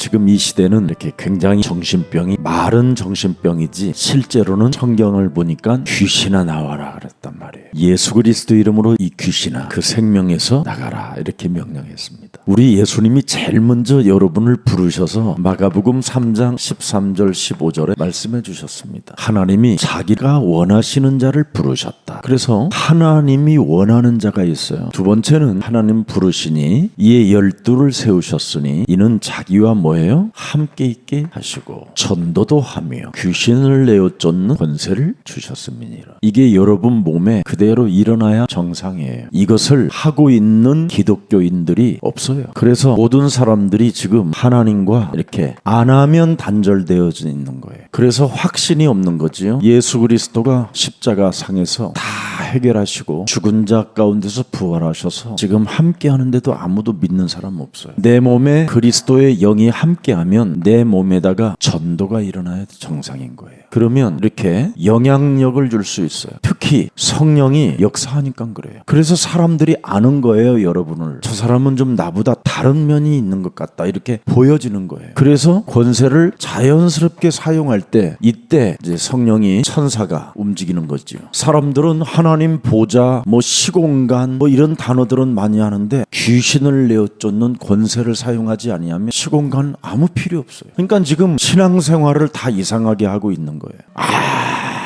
지금 이 시대는 이렇게 굉장히 정신병이 말은 정신병이지 실제로는 성경을 보니까 귀신아 나와라 그랬단 말이에요. 예수 그리스도 이름으로 이 귀신아 그 생명에서 나가라 이렇게 명령했습니다. 우리 예수님이 제일 먼저 여러분을 부르셔서 마가복음 3장 13절 15절에 말씀해 주셨습니다. 하나님이 자기가 원하시는 자를 부르셨다. 그래서 하나님이 원하는 자가 있어요. 두 번째는 하나님 부르시니 이에 12를 세우셨으니 이는 자기와 뭐예요? 함께 있게 하시고 전도도 하며 귀신을 내어 쫓는 권세를 주셨음이니라. 이게 여러분 몸에 그대로 일어나야 정상이에요. 이것을 하고 있는 기독교인들이 없어요. 그래서 모든 사람들이 지금 하나님과 이렇게 안 하면 단절되어져 있는 거예요. 그래서 확신이 없는 거지요. 예수 그리스도가 십자가 상에서 다 해결하시고 죽은 자 가운데서 부활하셔서 지금 함께 하는데도 아무도 믿는 사람 없어요. 내 몸에 그리스도의 영이 함께하면 내 몸에다가 전도가 일어나야 정상인 거예요. 그러면 이렇게 영향력을 줄 수 있어요. 특히 성령이 역사하니까 그래요. 그래서 사람들이 아는 거예요. 여러분을 저 사람은 좀 나보다 다른 면이 있는 것 같다 이렇게 보여지는 거예요. 그래서 권세를 자연스럽게 사용할 때 이때 이제 성령이 천사가 움직이는 거죠. 사람들은 하나님 보좌 뭐 시공간 뭐 이런 단어들은 많이 하는데 귀신을 내어 쫓는 권세를 사용하지 아니하면 시공간 아무 필요 없어요. 그러니까 지금 신앙생활을 다 이상하게 하고 있는 거예요.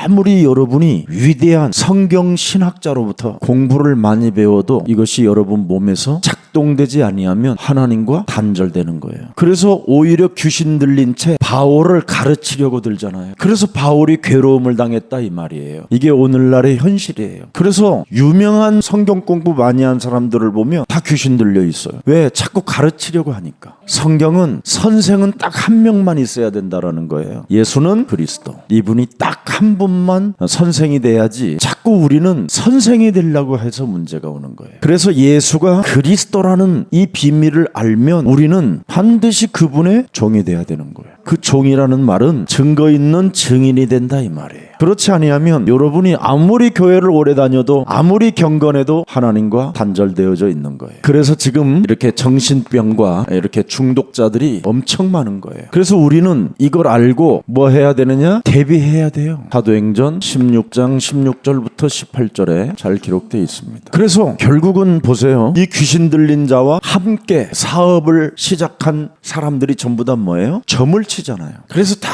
아무리 여러분이 위대한 성경 신학자로부터 공부를 많이 배워도 이것이 여러분 몸에서 작동되지 아니하면 하나님과 단절되는 거예요. 그래서 오히려 귀신 들린 채 바울을 가르치려고 들잖아요. 그래서 바울이 괴로움을 당했다 이 말이에요. 이게 오늘날의 현실이에요. 그래서 유명한 성경 공부 많이 한 사람들을 보면 다 귀신 들려 있어요. 왜? 자꾸 가르치려고 하니까. 성경은 선생은 딱 한 명만 있어야 된다라는 거예요. 예수는 그리스도. 이분이 딱 한 분만 선생이 돼야지 자꾸 우리는 선생이 되려고 해서 문제가 오는 거예요. 그래서 예수가 그리스도라는 이 비밀을 알면 우리는 반드시 그분의 종이 돼야 되는 거예요. 그 종이라는 말은 증거 있는 증인이 된다 이 말이에요. 그렇지 아니하면 여러분이 아무리 교회를 오래 다녀도 아무리 경건해도 하나님과 단절되어져 있는 거예요. 그래서 지금 이렇게 정신병과 이렇게 중독자들이 엄청 많은 거예요. 그래서 우리는 이걸 알고 뭐 해야 되느냐? 대비해야 돼요. 사도행전 16장 16절부터 18절에 잘 기록되어 있습니다. 그래서 결국은 보세요. 이 귀신 들린 자와 함께 사업을 시작한 사람들이 전부 다 뭐예요? 점을 치잖아요. 그래서 다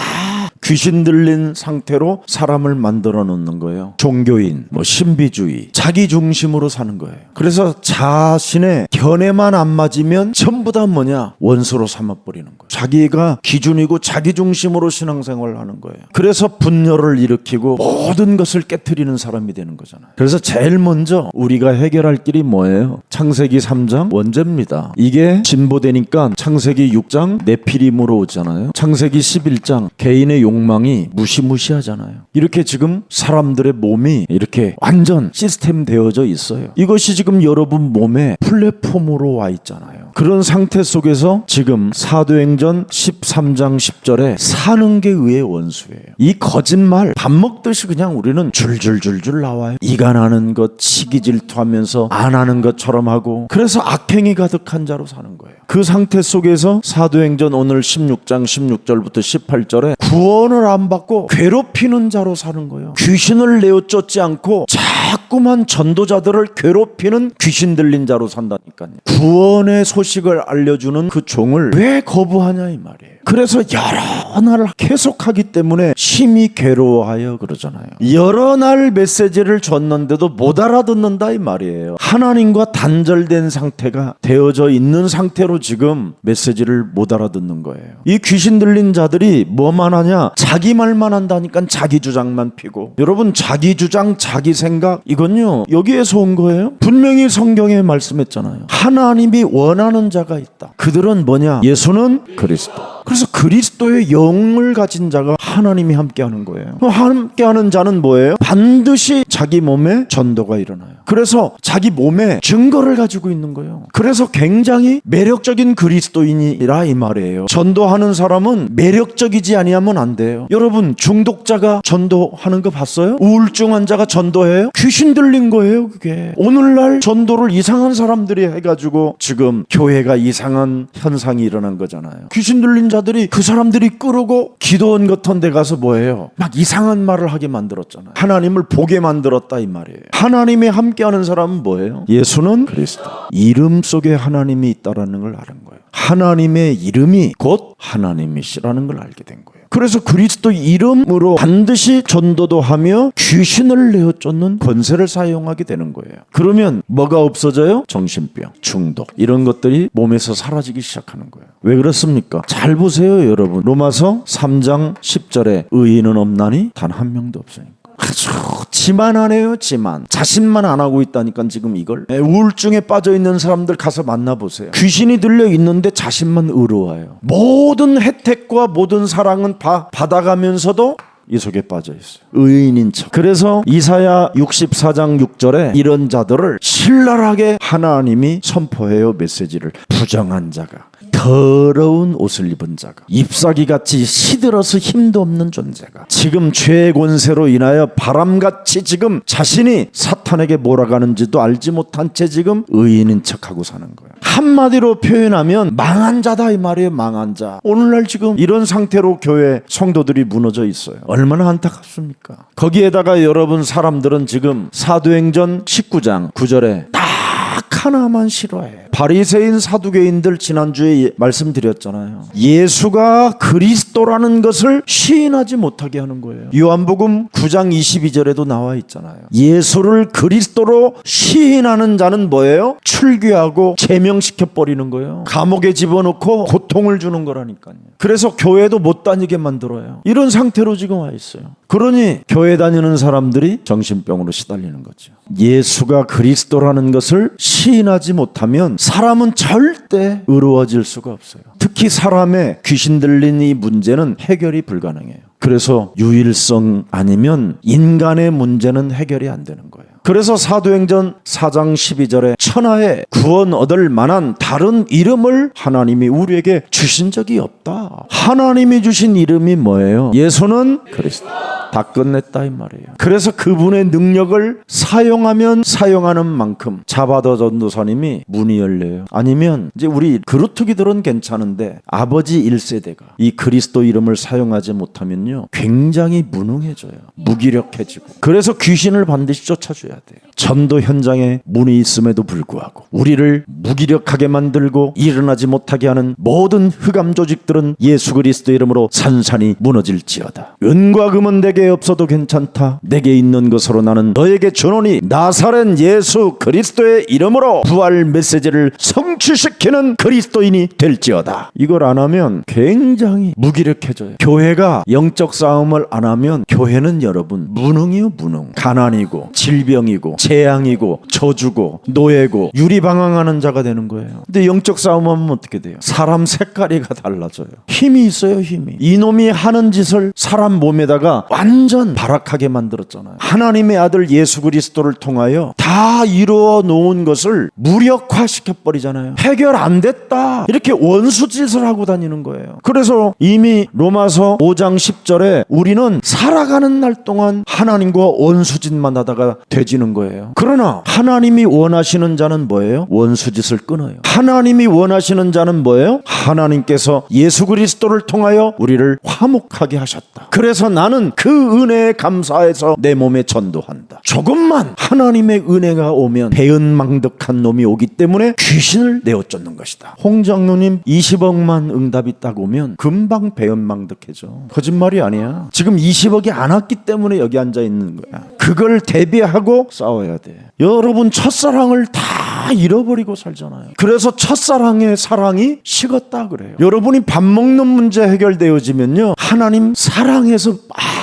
귀신 들린 상태로 사람을 만들어 놓는 거예요. 종교인, 뭐 신비주의, 자기 중심으로 사는 거예요. 그래서 자신의 견해만 안 맞으면 전부 다 뭐냐? 원수로 삼아버리는 거예요. 자기가 기준이고 자기 중심으로 신앙생활을 하는 거예요. 그래서 분열을 일으키고 모든 것을 깨트리는 사람이 되는 거잖아요. 그래서 제일 먼저 우리가 해결할 길이 뭐예요? 창세기 3장 원죄입니다. 이게 진보되니까 창세기 6장 네피림으로 오잖아요. 창세기 11장 개인의 욕망이 무시무시하잖아요. 이렇게 지금 사람들의 몸이 이렇게 완전 시스템 되어져 있어요. 이것이 지금 여러분 몸에 플랫폼으로 와 있잖아요. 그런 상태 속에서 지금 사도행전 13장 10절에 사는 게 의의 원수예요. 이 거짓말 밥 먹듯이 그냥 우리는 줄줄줄줄 나와요. 이간하는 것, 시기 질투하면서 안 하는 것처럼 하고 그래서 악행이 가득한 자로 사는 거예요. 그 상태 속에서 사도행전 오늘 16장 16절부터 18절에 구원을 안 받고 괴롭히는 자로 사는 거예요. 귀신을 내어 쫓지 않고 자꾸만 전도자들을 괴롭히는 귀신 들린 자로 산다니까요. 구원의 소식을 알려주는 그 종을 왜 거부하냐 이 말이에요. 그래서 여러 날 계속하기 때문에 심히 괴로워하여 그러잖아요. 여러 날 메시지를 줬는데도 못 알아듣는다 이 말이에요. 하나님과 단절된 상태가 되어져 있는 상태로 지금 메시지를 못 알아듣는 거예요. 이 귀신 들린 자들이 뭐만 하냐? 자기 말만 한다니까 자기 주장만 피고. 여러분 자기 주장 자기 생각 이건요 여기에서 온 거예요. 분명히 성경에 말씀했잖아요. 하나님이 원하는 자가 있다. 그들은 뭐냐? 예수는 그리스도. 그래서 그리스도의 영을 가진 자가 하나님이 함께하는 거예요. 함께하는 자는 뭐예요? 반드시 자기 몸에 전도가 일어나요. 그래서 자기 몸에 증거를 가지고 있는 거예요. 그래서 굉장히 매력적인 그리스도인이라 이 말이에요. 전도하는 사람은 매력적이지 아니하면 안 돼요. 여러분 중독자가 전도하는 거 봤어요? 우울증 환자가 전도해요? 귀신 들린 거예요 그게. 오늘날 전도를 이상한 사람들이 해가지고 지금 교회가 이상한 현상이 일어난 거잖아요. 귀신 들린 자들이 그 사람들이 끌고 기도원 같은 데 가서 뭐예요? 막 이상한 말을 하게 만들었잖아요. 하나님을 보게 만들었다 이 말이에요. 하나님이 함께하는 사람은 뭐예요? 예수는 그리스도. 이름 속에 하나님이 있다라는 걸 아는 거예요. 하나님의 이름이 곧 하나님이시라는 걸 알게 된 거예요. 그래서 그리스도 이름으로 반드시 전도도 하며 귀신을 내어 쫓는 권세를 사용하게 되는 거예요. 그러면 뭐가 없어져요? 정신병, 중독 이런 것들이 몸에서 사라지기 시작하는 거예요. 왜 그렇습니까? 잘 보세요 여러분. 로마서 3장 10절에 의인은 없나니 단 한 명도 없으니까. 아주 지만하네요. 지만. 자신만 안 하고 있다니까 지금 이걸. 우울증에 빠져있는 사람들 가서 만나보세요. 귀신이 들려 있는데 자신만 의로워요. 모든 혜택과 모든 사랑은 받아가면서도 이 속에 빠져있어요. 의인인 척. 그래서 이사야 64장 6절에 이런 자들을 신랄하게 하나님이 선포해요. 메시지를. 부정한 자가, 더러운 옷을 입은 자가, 잎사귀같이 시들어서 힘도 없는 존재가, 지금 죄의 권세로 인하여 바람같이 지금 자신이 사탄에게 몰아가는지도 알지 못한 채 지금 의인인 척하고 사는 거예요. 한마디로 표현하면 망한 자다 이 말이에요. 망한 자. 오늘날 지금 이런 상태로 교회 성도들이 무너져 있어요. 얼마나 안타깝습니까? 거기에다가 여러분 사람들은 지금 사도행전 19장 9절에 딱 하나만 싫어해. 바리새인 사두개인들 지난주에 말씀드렸잖아요. 예수가 그리스도라는 것을 시인하지 못하게 하는 거예요. 요한복음 9장 22절에도 나와 있잖아요. 예수를 그리스도로 시인하는 자는 뭐예요? 출교하고 제명시켜버리는 거예요. 감옥에 집어넣고 고통을 주는 거라니까요. 그래서 교회도 못 다니게 만들어요. 이런 상태로 지금 와 있어요. 그러니 교회 다니는 사람들이 정신병으로 시달리는 거죠. 예수가 그리스도라는 것을 시인하지 못하면 사람은 절대 의로워질 수가 없어요. 특히 사람의 귀신 들린 이 문제는 해결이 불가능해요. 그래서 유일성 아니면 인간의 문제는 해결이 안 되는 거예요. 그래서 사도행전 4장 12절에 천하에 구원 얻을 만한 다른 이름을 하나님이 우리에게 주신 적이 없다. 하나님이 주신 이름이 뭐예요? 예수는 그리스도. 다 끝냈다 이 말이에요. 그래서 그분의 능력을 사용하면 사용하는 만큼 자바더 전도사님이 문이 열려요. 아니면 이제 우리 그루트기들은 괜찮은데 아버지 1세대가 이 그리스도 이름을 사용하지 못하면요 굉장히 무능해져요. 무기력해지고. 그래서 귀신을 반드시 쫓아줘야 돼요. 전도 현장에 문이 있음에도 불구하고 우리를 무기력하게 만들고 일어나지 못하게 하는 모든 흑암 조직들은 예수 그리스도 이름으로 산산이 무너질지어다. 은과 금은 내게 없어도 괜찮다. 내게 있는 것으로 나는 너에게 주노니 나사렛 예수 그리스도의 이름으로 부활 메시지를 성취시키는 그리스도인이 될지어다. 이걸 안 하면 굉장히 무기력해져요. 교회가 영적 싸움을 안 하면 교회는 여러분 무능이요 무능. 가난이고 질병이고 재앙이고 저주고 노예고 유리방황하는 자가 되는 거예요. 근데 영적 싸움하면 어떻게 돼요? 사람 색깔이가 달라져요. 힘이 있어요. 힘이. 이놈이 하는 짓을 사람 몸에다가 완전 발악하게 만들었잖아요. 하나님의 아들 예수 그리스도를 통하여 다 이루어 놓은 것을 무력화시켜버리잖아요. 해결 안 됐다 이렇게 원수짓을 하고 다니는 거예요. 그래서 이미 로마서 5장 10절에 우리는 살아가는 날 동안 하나님과 원수짓만 하다가 되지는 거예요. 그러나 하나님이 원하시는 자는 뭐예요? 원수짓을 끊어요. 하나님이 원하시는 자는 뭐예요? 하나님께서 예수 그리스도를 통하여 우리를 화목하게 하셨다. 그래서 나는 그 은혜에 감사해서 내 몸에 전도한다. 조금만 하나님의 은혜가 오면 배은망덕한 놈이 오기 때문에 귀신을 내어쫓는 것이다. 홍 장로님 20억만 응답이 딱 오면 금방 배은망덕해져. 거짓말이 아니야. 지금 20억이 안 왔기 때문에 여기 앉아 있는 거야. 그걸 대비하고 싸워야 돼. 여러분 첫사랑을 다 잃어버리고 살잖아요. 그래서 첫사랑의 사랑이 식었다 그래요. 여러분이 밥 먹는 문제 해결되어지면요 하나님 사랑에서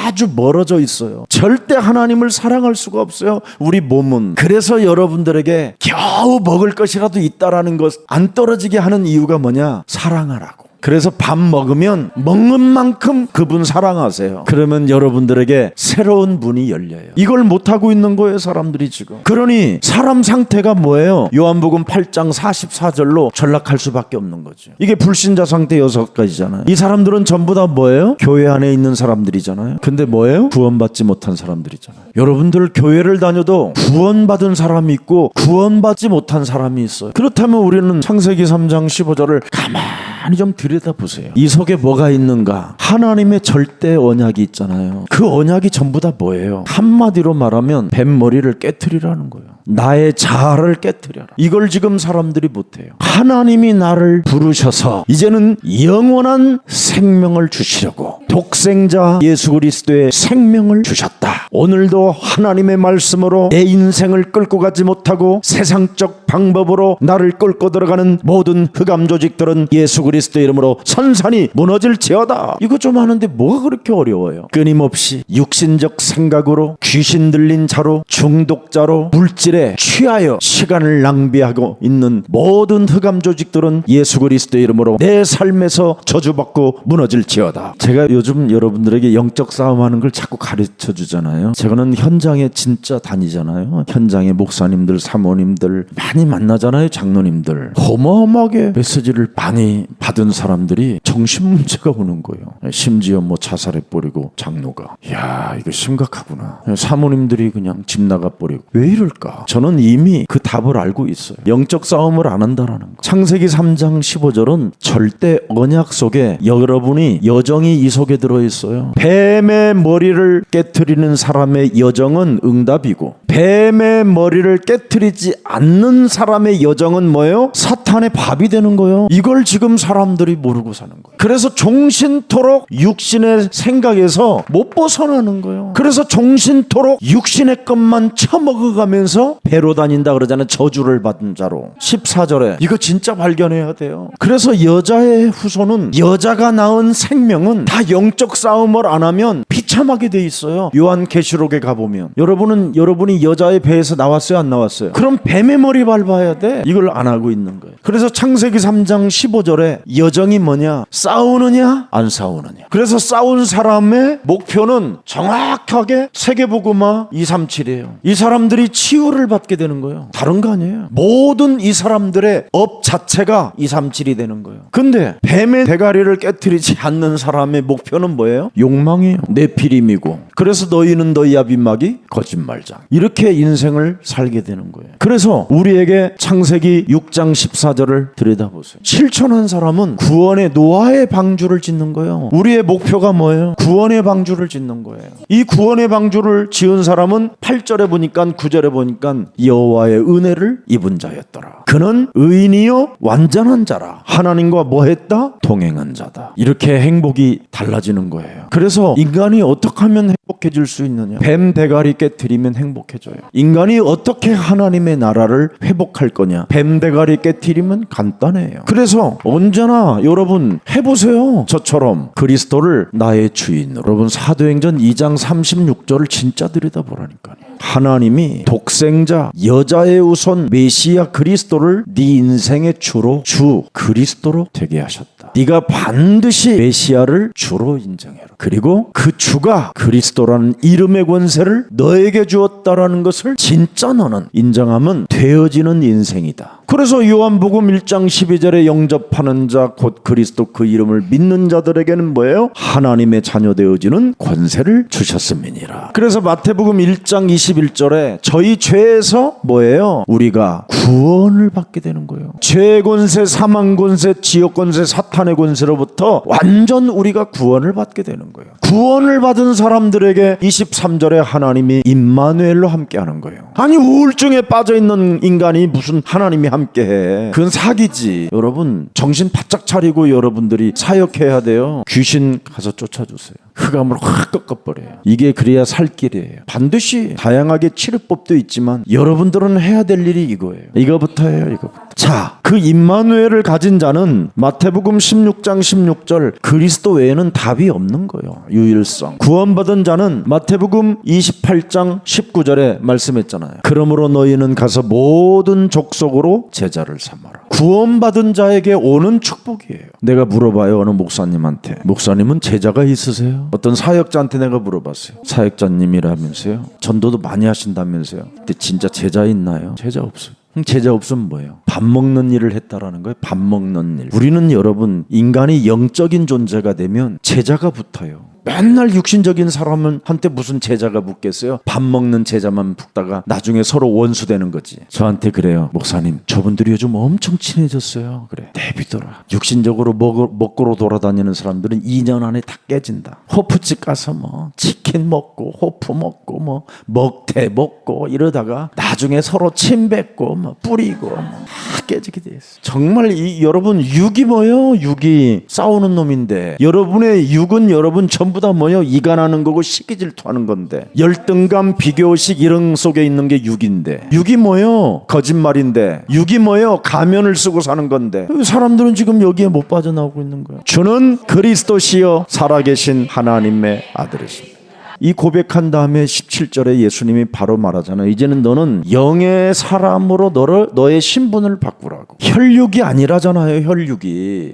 아주 멀어져 있어요. 절대 하나님을 사랑할 수가 없어요. 우리 몸은. 그래서 여러분들에게 겨우 먹을 것이라도 있다라는 것 안 떨어지게 하는 이유가 뭐냐? 사랑하라고. 그래서 밥 먹으면 먹는 만큼 그분 사랑하세요. 그러면 여러분들에게 새로운 문이 열려요. 이걸 못하고 있는 거예요, 사람들이 지금. 그러니 사람 상태가 뭐예요? 요한복음 8장 44절로 전락할 수밖에 없는 거죠. 이게 불신자 상태 6가지잖아요. 이 사람들은 전부 다 뭐예요? 교회 안에 있는 사람들이잖아요. 근데 뭐예요? 구원받지 못한 사람들이잖아요. 여러분들 교회를 다녀도 구원받은 사람이 있고 구원받지 못한 사람이 있어요. 그렇다면 우리는 창세기 3장 15절을 가만히 좀 들여다보세요. 이 속에 뭐가 있는가? 하나님의 절대 언약이 있잖아요. 그 언약이 전부 다 뭐예요? 한마디로 말하면 뱀머리를 깨트리라는 거예요. 나의 자아를 깨트려라. 이걸 지금 사람들이 못해요. 하나님이 나를 부르셔서 이제는 영원한 생명을 주시려고 독생자 예수 그리스도의 생명을 주셨다. 오늘도 하나님의 말씀으로 내 인생을 끌고 가지 못하고 세상적 방법으로 나를 끌고 들어가는 모든 흑암 조직들은 예수 그리스도 이름으로 선산이 무너질지어다. 이거 좀 하는데 뭐가 그렇게 어려워요? 끊임없이 육신적 생각으로 귀신 들린 자로 중독자로 물질에 취하여 시간을 낭비하고 있는 모든 흑암 조직들은 예수 그리스도 이름으로 내 삶에서 저주받고 무너질지어다. 제가 요즘 여러분들에게 영적 싸움하는 걸 자꾸 가르쳐 주잖아요. 제가는 현장에 진짜 다니잖아요. 현장에 목사님들, 사모님들 많이 만나잖아요. 장로님들. 어마어마하게 메시지를 많이 받은 사람들이 정신문제가 오는 거예요. 심지어 뭐 자살해버리고 장로가. 이야, 이거 심각하구나. 사모님들이 그냥 집 나가버리고. 왜 이럴까? 저는 이미 그 답을 알고 있어요. 영적 싸움을 안 한다라는 거. 창세기 3장 15절은 절대 언약 속에 여러분이 여정이 이 속에 들어있어요. 뱀의 머리를 깨트리는 사람의 여정은 응답이고 뱀의 머리를 깨트리지 않는 사람의 여정은 뭐예요? 사탄의 밥이 되는 거예요. 이걸 지금 사람들이 모르고 사는 거예요. 그래서 종신토록 육신의 생각에서 못 벗어나는 거예요. 그래서 종신토록 육신의 것만 처먹어가면서 배로 다닌다 그러잖아요. 저주를 받은 자로. 14절에 이거 진짜 발견해야 돼요. 그래서 여자의 후손은 여자가 낳은 생명은 다 영적 싸움을 안 하면 비참하게 돼 있어요. 요한계시록에 가보면 여러분이 여자의 배에서 나왔어요, 안 나왔어요? 그럼 뱀의 머리 밟아야 돼. 이걸 안 하고 있는 거예요. 그래서 창세기 3장 15절에 여정이 뭐냐? 싸우느냐 안 싸우느냐. 그래서 싸운 사람의 목표는 정확하게 세계복음화 237이에요. 이 사람들이 치유를 받게 되는 거예요. 다른 거 아니에요. 모든 이 사람들의 업 자체가 237이 되는 거예요. 근데 뱀의 대가리를 깨트리지 않는 사람의 목표는 뭐예요? 욕망이에요. 네피림이고. 그래서 너희는 너희 아비막이 거짓말장. 이렇게 인생을 살게 되는 거예요. 그래서 우리에게 창세기 6장 14절을 들여다보세요. 실천한 사람은 구원의 노아의 방주를 짓는 거예요. 우리의 목표가 뭐예요? 구원의 방주를 짓는 거예요. 이 구원의 방주를 지은 사람은 8절에 보니까 9절에 보니까 여호와의 은혜를 입은 자였더라. 그는 의인이요 완전한 자라. 하나님과 뭐 했다? 동행한 자다. 이렇게 행복이 달라지는 거예요. 그래서 인간이 어떻게 하면 행복해질 수 있느냐? 뱀 대가리 깨트리면 행복해져요. 인간이 어떻게 하나님의 나라를 회복할 거냐? 뱀 대가리 깨트리면 간단해요. 그래서 언제나 여러분 해보세요. 저처럼 그리스도를 나의 주인으로. 여러분 사도행전 2장 36절을 진짜 들여다보라니까요. 하나님이 독생자 여자의 우선 메시아 그리스도를 네 인생의 주로 주 그리스도로 되게 하셨다. 네가 반드시 메시아를 주로 인정해라. 그리고 그 주가 그리스도라는 이름의 권세를 너에게 주었다라는 것을 진짜 너는 인정하면 되어지는 인생이다. 그래서 요한복음 1장 12절에 영접하는 자 곧 그리스도 그 이름을 믿는 자들에게는 뭐예요? 하나님의 자녀 되어지는 권세를 주셨음이니라. 그래서 마태복음 1장 21절에 저희 죄에서 뭐예요? 우리가 구원을 받게 되는 거예요. 죄의 권세, 사망 권세, 지옥 권세, 사탄의 권세로부터 완전 우리가 구원을 받게 되는 거예요. 구원을 받은 사람들에게 23절에 하나님이 임마누엘로 함께하는 거예요. 아니 우울증에 빠져있는 인간이 무슨 하나님이 함께해? 그건 사기지. 여러분 정신 바짝 차리고 여러분들이 사역해야 돼요. 귀신 가서 쫓아주세요. 흑암을 확 꺾어버려요. 이게 그래야 살 길이에요. 반드시 다양하게 치료법도 있지만 여러분들은 해야 될 일이 이거예요. 이거부터 해요. 이거부터. 자, 그 임마누엘을 가진 자는 마태복음 16장 16절 그리스도 외에는 답이 없는 거예요. 유일성. 구원받은 자는 마태복음 28장 19절에 말씀했잖아요. 그러므로 너희는 가서 모든 족속으로 제자를 삼아라. 구원받은 자에게 오는 축복이에요. 내가 물어봐요, 어느 목사님한테. 목사님은 제자가 있으세요? 어떤 사역자한테 내가 물어봤어요. 사역자님이라면서요? 전도도 많이 하신다면서요? 근데 진짜 제자 있나요? 제자 없어요. 제자 없으면 뭐예요? 밥 먹는 일을 했다라는 거예요. 밥 먹는 일. 우리는 여러분, 인간이 영적인 존재가 되면 제자가 붙어요. 맨날 육신적인 사람은 한때 무슨 제자가 붙겠어요? 밥 먹는 제자만 붙다가 나중에 서로 원수 되는 거지. 저한테 그래요. 목사님, 저분들이 요즘 엄청 친해졌어요. 그래, 내비둬라. 육신적으로 먹고로 돌아다니는 사람들은 2년 안에 다 깨진다. 호프집 가서 뭐 치킨 먹고 호프 먹고 뭐 먹태 먹고 이러다가 나중에 서로 침 뱉고 뭐 뿌리고 다 깨지게 돼 있어. 정말 여러분, 육이 뭐예요? 육이 싸우는 놈인데, 여러분의 육은 여러분 전부 다 뭐예요? 이간하는 거고 시기 질투하는 건데, 열등감, 비교식 이런 속에 있는 게 육인데, 육이 뭐예요? 거짓말인데, 육이 뭐예요? 가면을 쓰고 사는 건데, 사람들은 지금 여기에 못 빠져나오고 있는 거예요. 주는 그리스도시여 살아계신 하나님의 아들이십니다. 이 고백한 다음에 17절에 예수님이 바로 말하잖아요. 이제는 너는 영의 사람으로 너의 신분을 바꾸라고. 혈육이 아니라잖아요.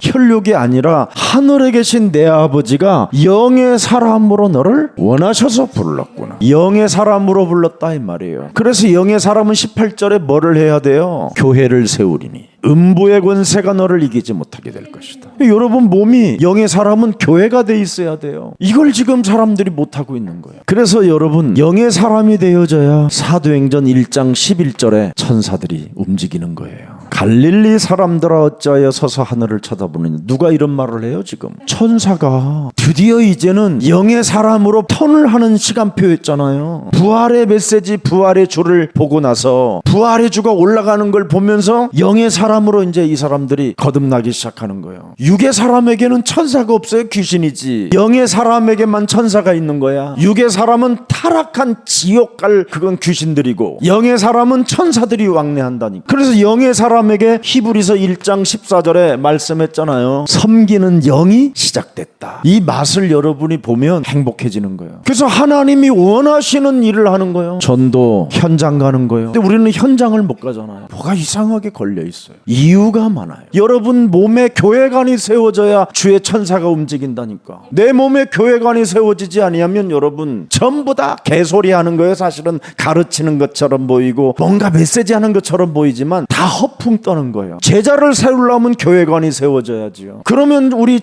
혈육이 아니라 하늘에 계신 내 아버지가 영의 사람으로 너를 원하셔서 불렀구나. 영의 사람으로 불렀다 이 말이에요. 그래서 영의 사람은 18절에 뭐를 해야 돼요? 교회를 세우리니 음부의 권세가 너를 이기지 못하게 될 것이다. 여러분, 몸이 영의 사람은 교회가 돼 있어야 돼요. 이걸 지금 사람들이 못하고 있는 거예요. 그래서 여러분, 영의 사람이 되어져야 사도행전 1장 11절에 천사들이 움직이는 거예요. 갈릴리 사람들아 어찌하여 서서 하늘을 쳐다보느냐. 누가 이런 말을 해요? 지금 천사가 드디어 이제는 영의 사람으로 턴을 하는 시간표였잖아요. 부활의 메시지, 부활의 주를 보고 나서 부활의 주가 올라가는 걸 보면서 영의 사람으로 이제 이 사람들이 거듭나기 시작하는 거예요. 육의 사람에게는 천사가 없어요. 귀신이지. 영의 사람에게만 천사가 있는 거야. 육의 사람은 타락한 지옥 갈 그건 귀신들이고, 영의 사람은 천사들이 왕래한다니까. 그래서 영의 사람에게 히브리서 1장 14절에 말씀했잖아요. 섬기는 영이 시작됐다. 이 맛을 여러분이 보면 행복해지는 거예요. 그래서 하나님이 원하시는 일을 하는 거예요. 전도 현장 가는 거예요. 근데 우리는 현장을 못 가잖아요. 뭐가 이상하게 걸려 있어요. 이유가 많아요. 여러분 몸에 교회관이 세워져야 주의 천사가 움직인다니까. 내 몸에 교회관이 세워지지 아니하면 여러분 전부 다 개소리 하는 거예요. 사실은 가르치는 것처럼 보이고 뭔가 메시지 하는 것처럼 보이지만 다 허풍 떠는 거예요. 제자를 세우려면 교회관이 세워져야지요. 그러면 우리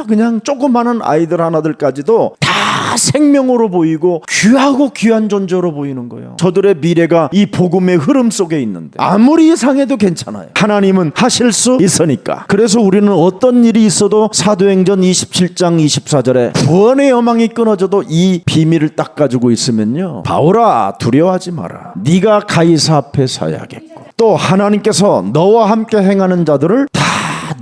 그냥 조그마한 아이들 하나들까지도 다 생명으로 보이고 귀하고 귀한 존재로 보이는 거예요. 저들의 미래가 이 복음의 흐름 속에 있는데 아무리 이상해도 괜찮아요. 하나님은 하실 수 있으니까. 그래서 우리는 어떤 일이 있어도 사도행전 27장 24절에 구원의 여망이 끊어져도 이 비밀을 딱 가지고 있으면요, 바울아 두려워하지 마라. 네가 가이사 앞에 서야겠고 또 하나님께서 너와 함께 행하는 자들을 다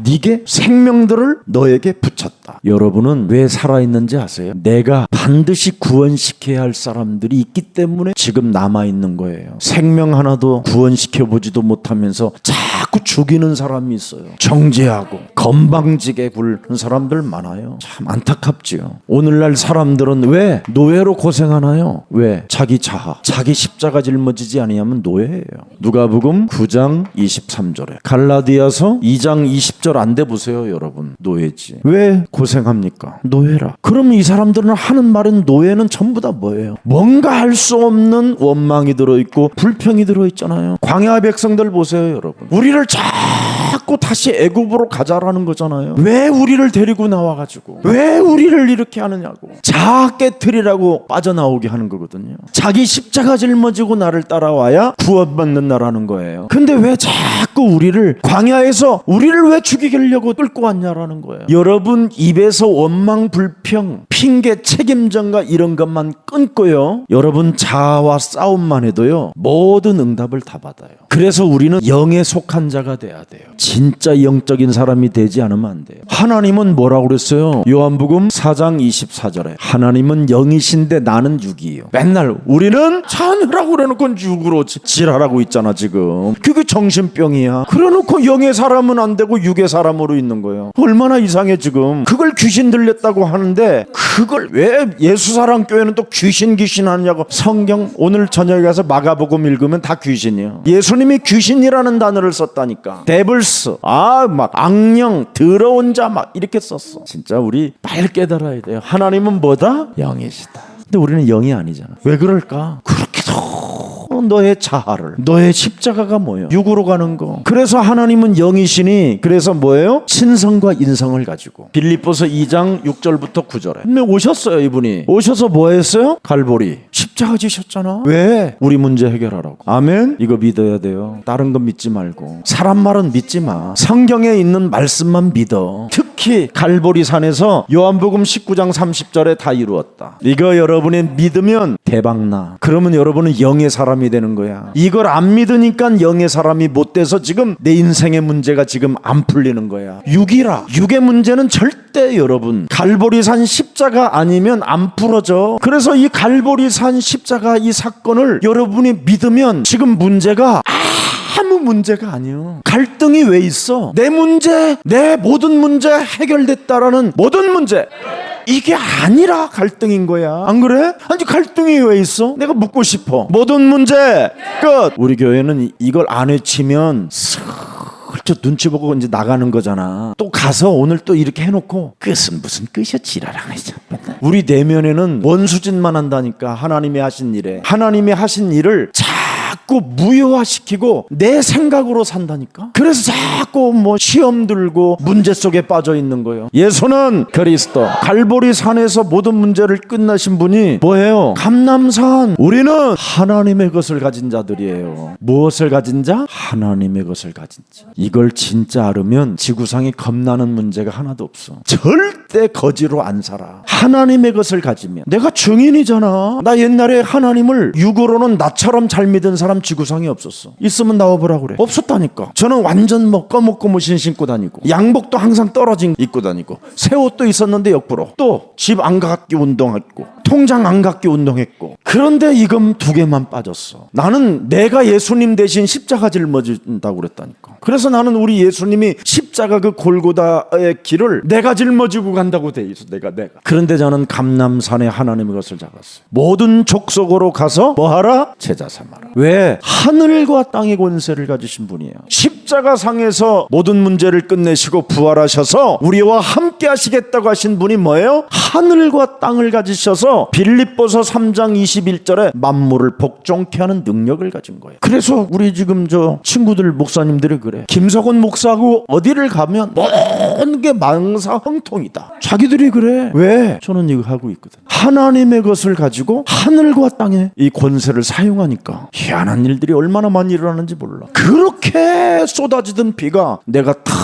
네게 생명들을 너에게 붙였다. 여러분은 왜 살아있는지 아세요? 내가 반드시 구원시켜야 할 사람들이 있기 때문에 지금 남아있는 거예요. 생명 하나도 구원시켜보지도 못하면서 자꾸 죽이는 사람이 있어요. 정죄하고 건방지게 굴는 사람들 많아요. 참 안타깝지요. 오늘날 사람들은 왜 노예로 고생하나요? 왜? 자기 자아, 자기 십자가 짊어지지 아니하면 노예예요. 누가복음 9장 23절에 갈라디아서 2장 20절 안 돼 보세요. 여러분 노예지. 왜 고생합니까? 노예라. 그럼 이 사람들은 하는 말은 노예는 전부 다 뭐예요? 뭔가 할 수 없는 원망이 들어있고 불평이 들어있잖아요. 광야 백성들 보세요. 여러분 우리를 자꾸 다시 애굽으로 가자라는 거잖아요. 왜 우리를 데리고 나와가지고 왜 우리를 이렇게 하느냐고. 자아 깨트리라고 빠져나오게 하는 거거든요. 자기 십자가 짊어지고 나를 따라와야 구원받는다라는 거예요. 근데 왜 자꾸 우리를 광야에서 우리를 왜 죽이려고 끌고 왔냐라는 거예요. 여러분 입에서 원망, 불평, 핑계, 책임전가 이런 것만 끊고요, 여러분 자아와 싸움만 해도요 모든 응답을 다 받아요. 그래서 우리는 영에 속한 자가 돼야 돼요. 진짜 영적인 사람이 되지 않으면 안 돼요. 하나님은 뭐라고 그랬어요? 요한복음 4장 24절에 하나님은 영이신데 나는 육이에요. 맨날 우리는 자녀라고 그래놓고 육으로 지랄하고 있잖아 지금. 그게 정신병이야. 그래놓고 영의 사람은 안 되고 육의 사람으로 있는 거예요. 얼마나 얼마나 이상해 지금. 그걸 귀신 들렸다고 하는데 그걸 왜 예수사랑교회는 또 귀신 하느냐고. 성경 오늘 저녁에 가서 마가복음 읽으면 다 귀신이에요. 예수님이 귀신이라는 단어를 썼다니까. 데블스, 막 악령, 더러운 자 막 이렇게 썼어. 진짜 우리 빨리 깨달아야 돼요. 하나님은 뭐다? 영이시다. 근데 우리는 영이 아니잖아. 왜 그럴까? 그렇게도 너의 자아를, 너의 십자가가 뭐예요? 육으로 가는 거. 그래서 하나님은 영이시니, 그래서 뭐예요? 신성과 인성을 가지고. 빌립보서 2장 6절부터 9절에 분명 오셨어요. 이분이 오셔서 뭐 했어요? 갈보리 십자가 지셨잖아. 왜? 우리 문제 해결하라고. 아멘. 이거 믿어야 돼요. 다른 건 믿지 말고. 사람 말은 믿지 마. 성경에 있는 말씀만 믿어. 특히 갈보리 산에서 요한복음 19장 30절에 다 이루었다. 이거 여러분이 믿으면 대박나. 그러면 여러분은 영의 사람이 되는 거야. 이걸 안 믿으니까 영의 사람이 못 돼서 지금 내 인생의 문제가 지금 안 풀리는 거야. 육이라. 육의 문제는 절대 여러분 갈보리산 십자가 아니면 안 풀어져. 그래서 이 갈보리산 십자가 이 사건을 여러분이 믿으면 지금 문제가 아무 문제가 아니에요. 갈등이 왜 있어? 내 문제, 내 모든 문제 해결됐다라는 모든 문제, 이게 아니라 갈등인 거야. 안 그래? 아니 갈등이 왜 있어? 내가 묻고 싶어. 모든 문제 끝. 우리 교회는 이걸 안 외치면 슬쩍 눈치 보고 이제 나가는 거잖아. 또 가서 오늘 또 이렇게 해놓고 끝은 무슨 끝이야, 지랄하네. 우리 내면에는 원수짓만 한다니까. 하나님이 하신 일에, 하나님이 하신 일을 자꾸 무효화시키고 내 생각으로 산다니까. 그래서 자꾸 뭐 시험 들고 문제 속에 빠져 있는 거예요. 예수는 그리스도. 갈보리 산에서 모든 문제를 끝나신 분이 뭐예요? 감람산. 우리는 하나님의 것을 가진 자들이에요. 무엇을 가진 자? 하나님의 것을 가진 자. 이걸 진짜 알으면 지구상에 겁나는 문제가 하나도 없어. 절대 거지로 안 살아. 하나님의 것을 가지면. 내가 증인이잖아. 나 옛날에 하나님을 육으로는 나처럼 잘 믿은 사람 지구상에 없었어. 있으면 나와보라 그래. 없었다니까. 저는 완전 뭐 꺼뭇꺼뭇신 신고 다니고, 양복도 항상 떨어진 입고 다니고, 새 옷도 있었는데 역부로, 또 집 안 갖기 운동했고, 통장 안 갖기 운동했고. 그런데 이금 두 개만 빠졌어. 나는 내가 예수님 대신 십자가 짊어진다고 그랬다니까. 그래서 나는 우리 예수님이 십자가 그 골고다의 길을 내가 짊어지고 간다고 돼 있어. 내가. 그런데 저는 감람산에 하나님의 것을 잡았어요. 모든 족속으로 가서 뭐하라? 제자 삼아라. 왜? 하늘과 땅의 권세를 가지신 분이에요. 십자가 상에서 모든 문제를 끝내시고 부활하셔서 우리와 함께 하시겠다고 하신 분이 뭐예요? 하늘과 땅을 가지셔서 빌립보서 3장 21절에 만물을 복종케 하는 능력을 가진 거예요. 그래서 우리 지금 저 친구들 목사님들이 그래. 김석원 목사하고 어디를 가면 모든 게 망사형통이다. 자기들이 그래. 왜? 저는 이거 하고 있거든. 하나님의 것을 가지고 하늘과 땅의 이 권세를 사용하니까 희한한 일들이 얼마나 많이 일어나는지 몰라. 그렇게 쏟아지던 비가 내가 탁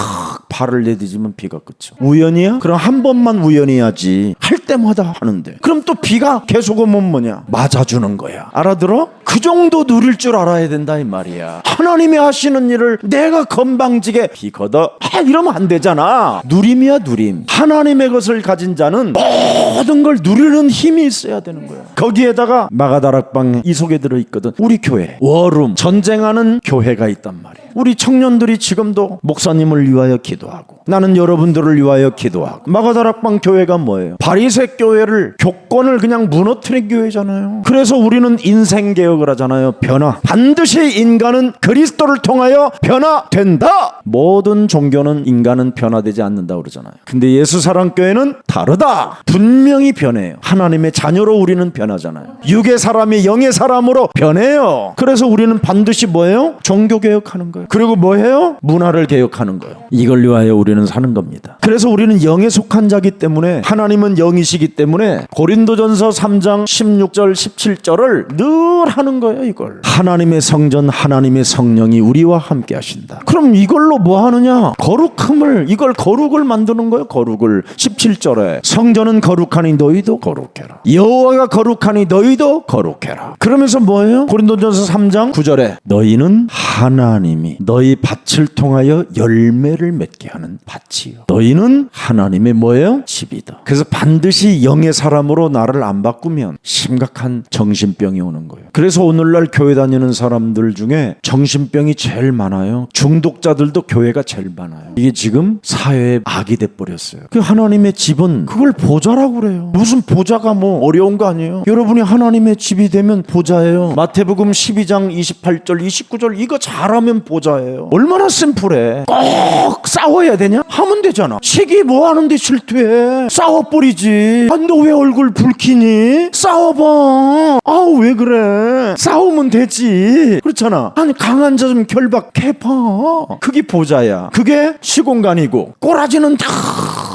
발을 내디지면 비가 그쳐. 우연이야? 그럼 한 번만 우연이야지. 할 때마다 하는데. 그럼 또 비가 계속 오면 뭐냐? 맞아주는 거야. 알아들어? 그 정도 누릴 줄 알아야 된다 이 말이야. 하나님이 하시는 일을 내가 건방지게 비 걷어 이러면 안 되잖아. 누림이야 누림. 하나님의 것을 가진 자는 모든 걸 누리는 힘이 있어야 되는 거야. 거기에다가 마가다락방 이 속에 들어있거든. 우리 교회 워룸 전쟁하는 교회가 있단 말이야. 우리 청년들이 지금도 목사님을 위하여 기도하고, 나는 여러분들을 위하여 기도하고. 마가다락방 교회가 뭐예요? 바리새 교회를 교권을 그냥 무너뜨린 교회잖아요. 그래서 우리는 인생개혁을 하잖아요. 변화. 반드시 인간은 그리스도를 통하여 변화된다. 모든 종교는 인간은 변화되지 않는다 그러잖아요. 근데 예수사랑교회는 다르다. 분명히 변해요. 하나님의 자녀로 우리는 변하잖아요. 육의 사람이 영의 사람으로 변해요. 그래서 우리는 반드시 뭐예요? 종교개혁하는 거예요. 그리고 뭐예요? 문화를 개혁하는 거예요. 이걸 위하여 우리는 사는 겁니다. 그래서 우리는 영에 속한 자기 때문에, 하나님은 영이시기 때문에 고린도전서 3장 16절 17절을 늘 하는 거예요. 이걸 하나님의 성전, 하나님의 성령이 우리와 함께 하신다. 그럼 이걸로 뭐 하느냐? 거룩함을, 이걸 거룩을 만드는 거예요. 거룩을. 17절에 성전은 거룩하니 너희도 거룩해라. 여호와가 거룩하니 너희도 거룩해라. 그러면서 뭐예요? 고린도전서 3장 9절에 너희는 하나님이 너희 밭을 통하여 열매를 맺게 살게 하는 밭이요 너희는 하나님의 뭐예요? 집이다. 그래서 반드시 영의 사람으로 나를 안 바꾸면 심각한 정신병이 오는 거예요. 그래서 오늘날 교회 다니는 사람들 중에 정신병이 제일 많아요. 중독자들도 교회가 제일 많아요. 이게 지금 사회의 악이 돼버렸어요. 그 하나님의 집은 그걸 보좌라고 그래요. 무슨 보좌가 뭐 어려운 거 아니에요. 여러분이 하나님의 집이 되면 보좌예요. 마태복음 12장 28절 29절 이거 잘하면 보좌예요. 얼마나 심플해. 꼭 싸워야 되냐? 하면 되잖아. 시기 뭐 하는데 질투해. 싸워버리지. 아, 너 왜 얼굴 붉히니? 싸워봐. 아우 왜 그래. 싸우면 되지. 그렇잖아. 아니 강한 자 좀 결박해봐. 그게 보좌야. 그게 시공간이고 꼬라지는